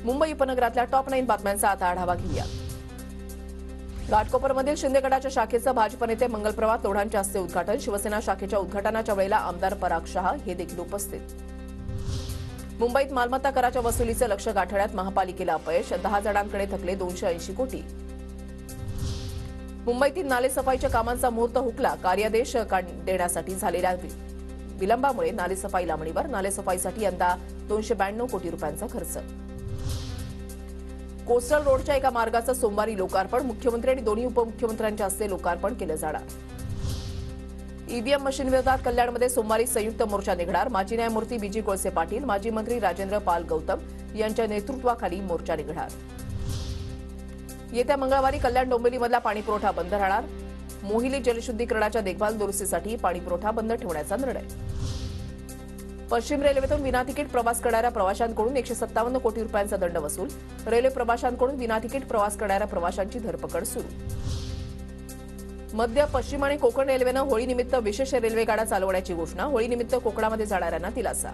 मुंबई उपनगरातल्या टॉप 9 बातम्यांचा आता आढावा घेऊया। घाटकोपरमधील शिंदेगडाच्या शाखेचं भाजप नेते मंगलप्रभात लोढांच्या हस्ते उद्घाटन। शिवसेना शाखेच्या उद्घाटनाच्या वेळेला आमदार पराग शहा हे देखील उपस्थित। मुंबईत मालमत्ता कराच्या वसुलीचं लक्ष्य गाठण्यात महापालिकेला अपयश। 10 जणांकडे थकले 280 कोटी। मुंबईतील नालेसफाईच्या कामांचा मुहूर्त हुकला। कार्यादेश देण्यासाठी झालेल्या विलंबामुळे नालेसफाई लांबणीवर। नालेसफाईसाठी यंदा 292 कोटी रुपयांचा खर्च। कोस्टल रोडच्या एका मार्गाचं सोमवारी लोकार्पण। मुख्यमंत्री आणि दोन्ही उपमुख्यमंत्र्यांच्या हस्ते लोकार्पण केलं जाणार। ईव्हीएम मशीन विरोधात कल्याणमध्ये सोमवारी संयुक्त मोर्चा निघणार। माजी न्यायमूर्ती बीजी कोळसे पाटील, माजी मंत्री राजेंद्र पाल गौतम यांच्या नेतृत्वाखाली मोर्चा निघणार। येत्या मंगळवारी कल्याण डोंबिवलीमधला पाणीपुरवठा बंद राहणार। मोहिली जलशुद्धीकरणाच्या देखभाल दुरुस्तीसाठी पाणीपुरवठा बंद ठेवण्याचा निर्णय। पश्चिम रेल्वेतून विनातिकीट प्रवास करणाऱ्या प्रवाशांकडून 157 कोटी रुपयांचा दंड वसूल। रेल्वे प्रवाशांकडून विनातिकीट प्रवास करणाऱ्या प्रवाशांची धरपकड सुरू। मध्य, पश्चिम आणि कोकण रेल्वेनं होळीनिमित्त विशेष रेल्वेगाड्या चालवण्याची घोषणा। होळीनिमित्त कोकणामध्ये जाणाऱ्यांना दिलासा।